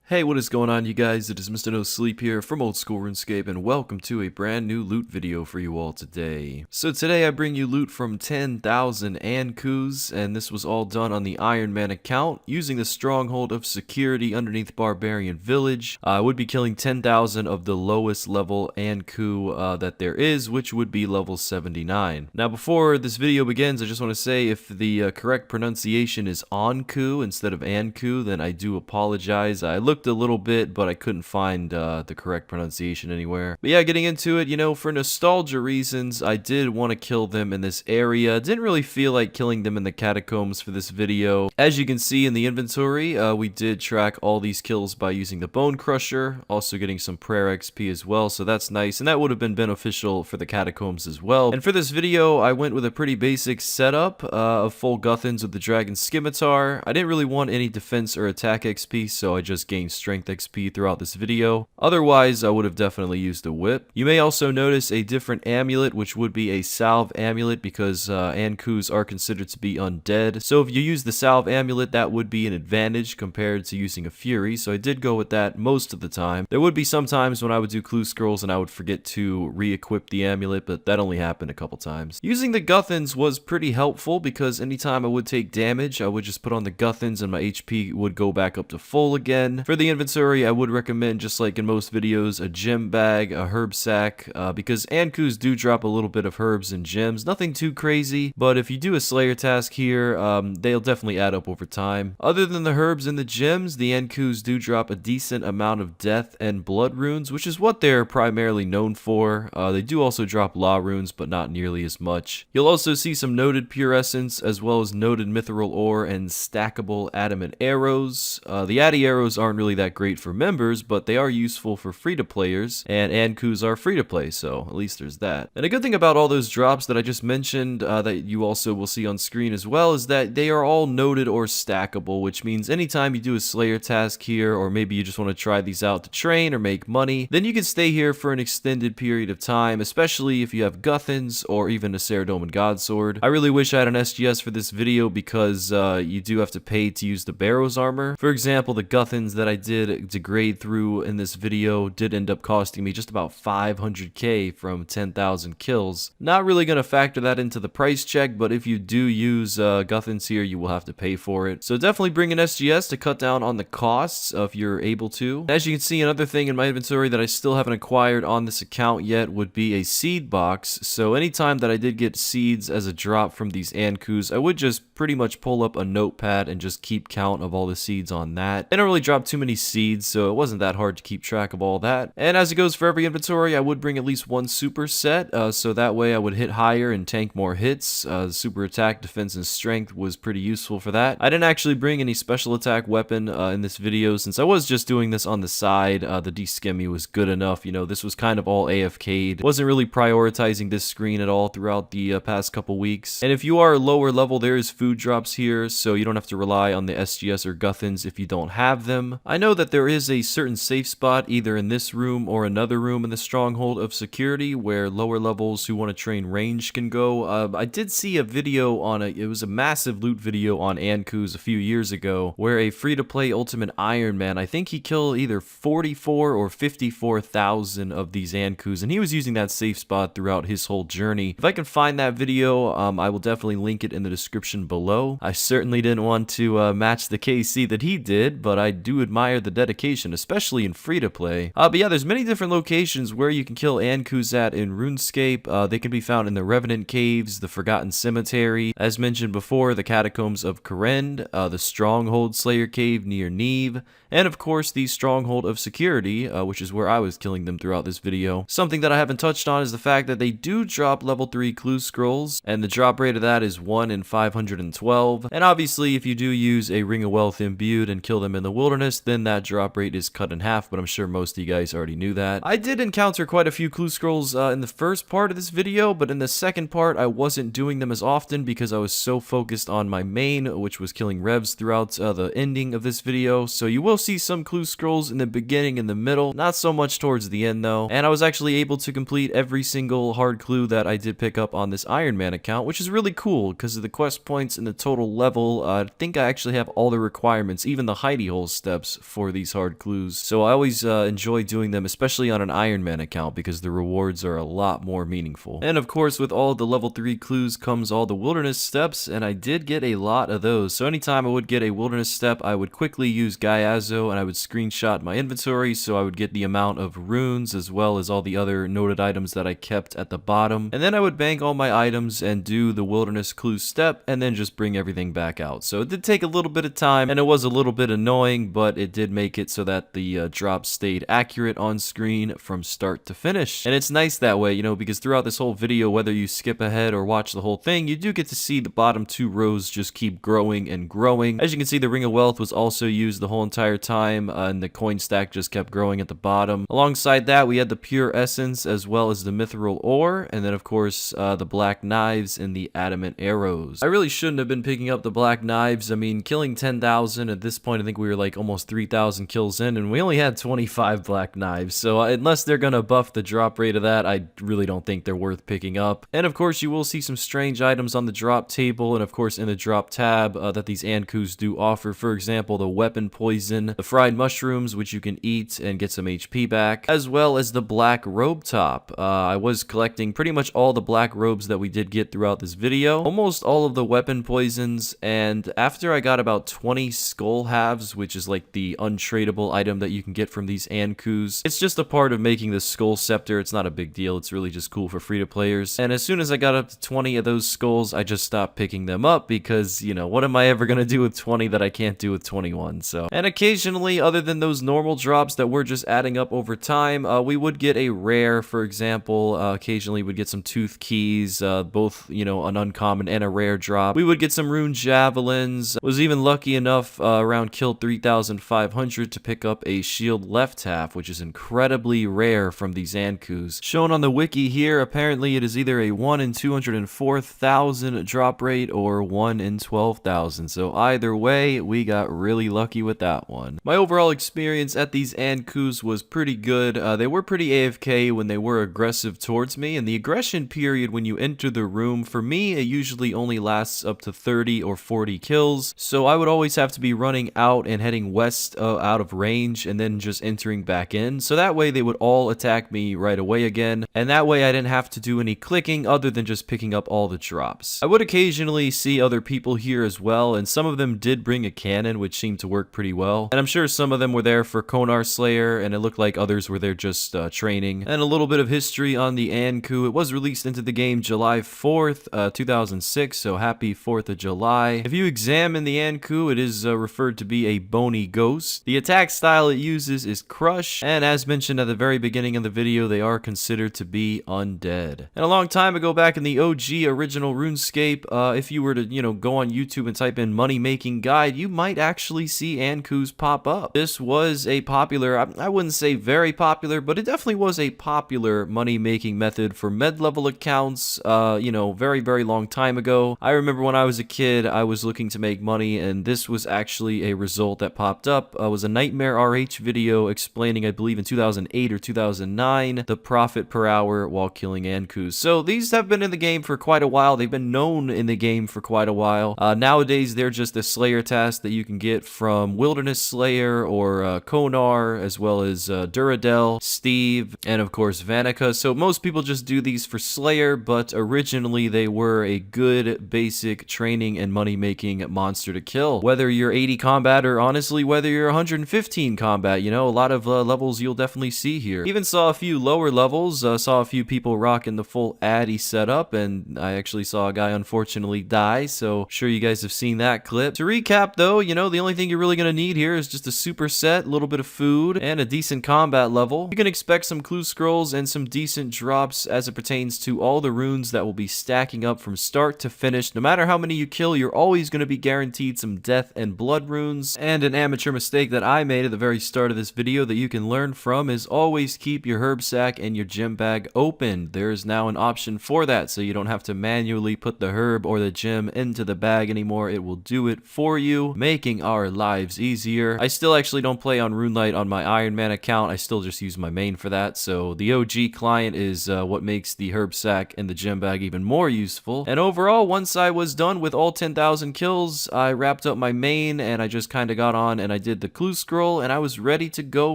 Hey, what is going on, you guys? It is Mr. No Sleep here from Old School RuneScape, and welcome to a brand new loot video for you all today. So today I bring you loot from 10,000 Ankous, and this was all done on the Iron Man account, using the stronghold of security underneath Barbarian Village. I would be killing 10,000 of the lowest level Ankou that there is, which would be level 79. Now before this video begins, I just want to say if the correct pronunciation is Ankou instead of Ankou, then I do apologize. I looked a little bit, but I couldn't find the correct pronunciation anywhere. But yeah, getting into it, you know, for nostalgia reasons, I did want to kill them in this area. Didn't really feel like killing them in the catacombs for this video. As you can see in the inventory, we did track all these kills by using the Bone Crusher, also getting some prayer XP as well, so that's nice, and that would have been beneficial for the catacombs as well. And for this video, I went with a pretty basic setup of full Guthans with the Dragon Scimitar. I didn't really want any defense or attack XP, so I just gained strength XP throughout this video. Otherwise, I would have definitely used a whip. You may also notice a different amulet, which would be a salve amulet, because Ankous are considered to be undead. So if you use the salve amulet, that would be an advantage compared to using a fury, so I did go with that most of the time. There would be some times when I would do clue scrolls and I would forget to re-equip the amulet, but that only happened a couple times. Using the Guthans was pretty helpful, because anytime I would take damage, I would just put on the Guthans and my HP would go back up to full again. For the inventory, I would recommend, just like in most videos, a gem bag, a herb sack, because Ankous do drop a little bit of herbs and gems. Nothing too crazy, but if you do a Slayer task here, they'll definitely add up over time. Other than the herbs and the gems, the Ankous do drop a decent amount of death and blood runes, which is what they're primarily known for. They do also drop law runes, but not nearly as much. You'll also see some noted pure essence, as well as noted mithril ore and stackable adamant arrows. The addy arrows aren't really that great for members, but they are useful for free-to-players, and Ankous are free-to-play, so at least there's that. And a good thing about all those drops that I just mentioned, that you also will see on screen as well, is that they are all noted or stackable, which means anytime you do a Slayer task here, or maybe you just want to try these out to train or make money, then you can stay here for an extended period of time, especially if you have Guthans or even a Saradomin Godsword. I really wish I had an SGS for this video, because you do have to pay to use the Barrow's armor. For example, the Guthans that I did degrade through in this video did end up costing me just about 500k from 10,000 kills. Not really going to factor that into the price check, but if you do use Guthans here, you will have to pay for it. So definitely bring an SGS to cut down on the costs if you're able to. As you can see, another thing in my inventory that I still haven't acquired on this account yet would be a seed box. So anytime that I did get seeds as a drop from these Ankous, I would just pretty much pull up a notepad and just keep count of all the seeds on that. They don't really drop too many seeds, so it wasn't that hard to keep track of all that. And as it goes for every inventory, I would bring at least one super set, so that way I would hit higher and tank more hits. Super attack, defense, and strength was pretty useful for that. I didn't actually bring any special attack weapon in this video, since I was just doing this on the side. The de-skimmy was good enough. You know, this was kind of all AFK'd. Wasn't really prioritizing this screen at all throughout the past couple weeks. And if you are lower level, there is food drops here, so you don't have to rely on the SGS or Guthans if you don't have them. I know that there is a certain safe spot either in this room or another room in the stronghold of security where lower levels who want to train range can go. I did see a video on it was a massive loot video on Ankous a few years ago where a free-to-play Ultimate Iron Man, I think he killed either 44 or 54,000 of these Ankous, and he was using that safe spot throughout his whole journey. If I can find that video, I will definitely link it in the description below. I certainly didn't want to match the KC that he did, but I do admire the dedication, especially in free-to-play. But yeah, there's many different locations where you can kill Ankous at in RuneScape. They can be found in the Revenant Caves, the Forgotten Cemetery, as mentioned before, the Catacombs of Korend, the Stronghold Slayer Cave near Neve, and of course the Stronghold of Security, which is where I was killing them throughout this video. Something that I haven't touched on is the fact that they do drop level 3 clue scrolls, and the drop rate of that is 1 in 512. And obviously, if you do use a Ring of Wealth imbued and kill them in the wilderness, then that drop rate is cut in half, but I'm sure most of you guys already knew that. I did encounter quite a few clue scrolls in the first part of this video, but in the second part, I wasn't doing them as often because I was so focused on my main, which was killing revs throughout the ending of this video. So you will see some clue scrolls in the beginning and the middle, not so much towards the end though. And I was actually able to complete every single hard clue that I did pick up on this Iron Man account, which is really cool because of the quest points and the total level. I think I actually have all the requirements, even the hidey hole steps. rewards for these hard clues. So I always enjoy doing them, especially on an Iron Man account, because the rewards are a lot more meaningful. And of course, with all the level 3 clues comes all the wilderness steps, and I did get a lot of those. So anytime I would get a wilderness step, I would quickly use Gyazo, and I would screenshot my inventory so I would get the amount of runes as well as all the other noted items that I kept at the bottom. And then I would bank all my items and do the wilderness clue step, and then just bring everything back out. So it did take a little bit of time, and it was a little bit annoying, but it did make it so that the drops stayed accurate on screen from start to finish. And it's nice that way, you know, because throughout this whole video, whether you skip ahead or watch the whole thing, you do get to see the bottom 2 rows just keep growing and growing. As you can see, the Ring of Wealth was also used the whole entire time, and the coin stack just kept growing at the bottom. Alongside that, we had the Pure Essence as well as the Mithril Ore, and then of course the Black Knives and the Adamant Arrows. I really shouldn't have been picking up the Black Knives. I mean, killing 10,000 at this point, I think we were like almost 3,000 kills in, and we only had 25 Black Knives, so unless they're gonna buff the drop rate of that, I really don't think they're worth picking up. And of course, you will see some strange items on the drop table, and of course in the drop tab that these Ankous do offer. For example, the Weapon Poison, the Fried Mushrooms, which you can eat and get some HP back, as well as the Black Robe Top. I was collecting pretty much all the black robes that we did get throughout this video, almost all of the Weapon Poisons, and after I got about 20 Skull Halves, which is like the untradeable item that you can get from these Ankous, it's just a part of making the Skull Scepter. It's not a big deal, it's really just cool for free-to-players. And as soon as I got up to 20 of those skulls, I just stopped picking them up because, you know, what am I ever gonna do with 20 that I can't do with 21? So, and occasionally, other than those normal drops that were just adding up over time, we would get a rare, for example. Occasionally we'd get some Tooth Keys, both, you know, an uncommon and a rare drop. We would get some Rune Javelins. Was even lucky enough around kill 3,500 to pick up a Shield Left Half, which is incredibly rare from these Ankous. Shown on the wiki here, apparently it is either a 1 in 204,000 drop rate or 1 in 12,000. So either way, we got really lucky with that one. My overall experience at these Ankous was pretty good. They were pretty AFK when they were aggressive towards me, and the aggression period when you enter the room, for me, it usually only lasts up to 30 or 40 kills. So I would always have to be running out and heading west out of range and then just entering back in. So that way they would all attack me right away again, and that way I didn't have to do any clicking other than just picking up all the drops. I would occasionally see other people here as well, and some of them did bring a cannon, which seemed to work pretty well. And I'm sure some of them were there for Konar Slayer, and it looked like others were there just training. And a little bit of history on the Ankous. It was released into the game July 4th, 2006, so happy 4th of July. If you examine the Ankous, it is referred to be a bony ghost. The attack style it uses is Crush, and as mentioned at the very beginning of the video, they are considered to be undead. And a long time ago, back in the OG original RuneScape, if you were to, you know, go on YouTube and type in money making guide, you might actually see Ankous pop up. This was a popular, I wouldn't say very popular, but it definitely was a popular money making method for med level accounts, you know, very long time ago. I remember when I was a kid, I was looking to make money, and this was actually a result that popped up. Was a Nightmare RH video explaining, I believe in 2008 or 2009, the profit per hour while killing Ankous. So these have been in the game for quite a while. They've been known in the game for quite a while. Nowadays, they're just a Slayer task that you can get from Wilderness Slayer or Konar, as well as Duradel, Steve, and of course Vanica. So most people just do these for Slayer, but originally they were a good basic training and money making monster to kill. Whether you're 80 combat or honestly whether you're 115 combat, you know, a lot of levels you'll definitely see here. Even saw a few lower levels, saw a few people rocking the full Addy setup, and I actually saw a guy unfortunately die, so sure you guys have seen that clip. To recap though, you know, the only thing you're really gonna need here is just a super set, a little bit of food, and a decent combat level. You can expect some clue scrolls and some decent drops as it pertains to all the runes that will be stacking up from start to finish. No matter how many you kill, you're always going to be guaranteed some death and blood runes. And an amateur mistake that I made at the very start of this video that you can learn from is always keep your herb sack and your gem bag open. There is now an option for that, so you don't have to manually put the herb or the gem into the bag anymore. It will do it for you, making our lives easier. I still actually don't play on RuneLite on my Iron Man account. I still just use my main for that, so the OG client is what makes the herb sack and the gem bag even more useful. And overall, once I was done with all 10,000 kills, I wrapped up my main and I just kind of got on and I did the clue scroll, and I was ready to go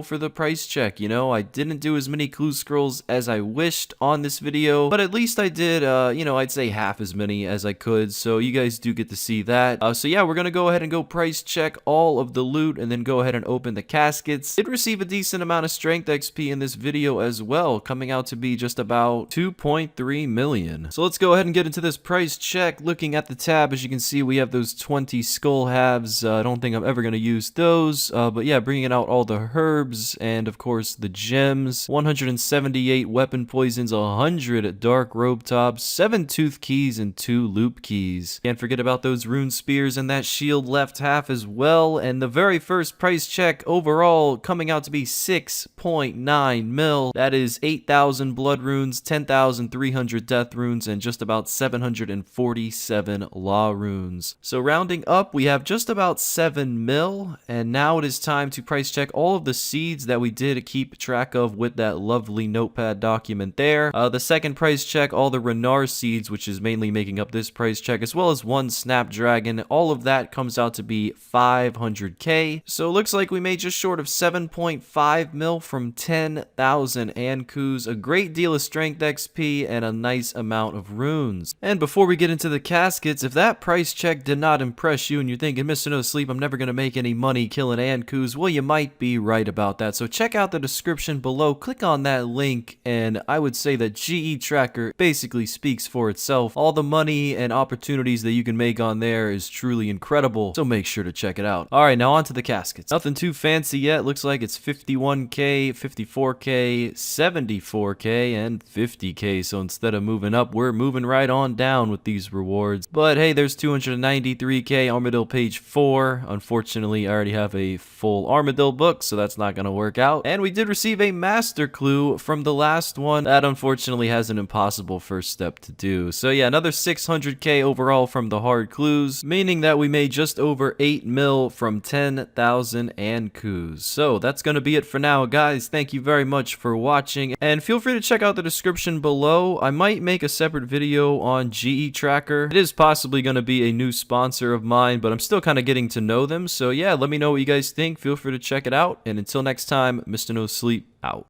for the price check. You know, I didn't do as many clue scrolls as I wished on this video, but at least I did, you know, I'd say half as many as I could, so you guys do get to see that. So yeah, we're gonna go ahead and go price check all of the loot, and then go ahead and open the caskets. Did receive a decent amount of strength XP in this video as well, coming out to be just about 2.3 million. So let's go ahead and get into this price check. Looking at the tab, as you can see, we have those 20 skull halves. I don't think I'm ever going to use those, but yeah, bringing out all the herbs and of course the gems. 178 weapon poisons, 100 dark robe tops, 7 tooth keys, and 2 loop keys. Can't forget about those rune spears and that shield left half as well. And the very first price check overall coming out to be 6.9 mil. That is 8,000 blood runes, 10,300 death runes, and just about 747 law runes. So rounding up, we have just about 7 mil, and now it is time to price check all of the seeds that we did keep track of with that lovely notepad document there. The second price check, all the Renar seeds, which is mainly making up this price check, as well as 1 Snapdragon. All of that comes out to be 500k. So it looks like we made just short of 7.5 mil from 10,000 Ankous, a great deal of strength XP, and a nice amount of runes. And before we get into the caskets, if that price check did not impress you and you're thinking, Mr. No Sleep, I'm never going to make any money killing Ankous, well, you might be right about that. So check out the description below, click on that link, and I would say that GE Tracker basically speaks for itself. All the money and opportunities that you can make on there is truly incredible, so make sure to check it out. Alright, now on to the caskets. Nothing too fancy yet. Looks like it's 51k, 54k, 74k, and 50k. So instead of moving up, we're moving right on down with these rewards. But hey, there's 293k Armadillo page 4. Unfortunately, I already have a full Armadillo book, so that's not going to work out. And we did receive a master clue from the last one. That unfortunately has an impossible first step to do. So yeah, another 600k overall from the hard clues, meaning that we made just over 8 mil from 10,000 Ankous. So that's going to be it for now, guys. Thank you very much for watching, and feel free to check out the description below. I might make a separate video on GE Tracker. It is possibly going to be a new sponsor of mine, but I'm still kind of getting to know them. So yeah, let me know what you guys think. Feel free to check it out, and until next time, Mr. No Sleep out.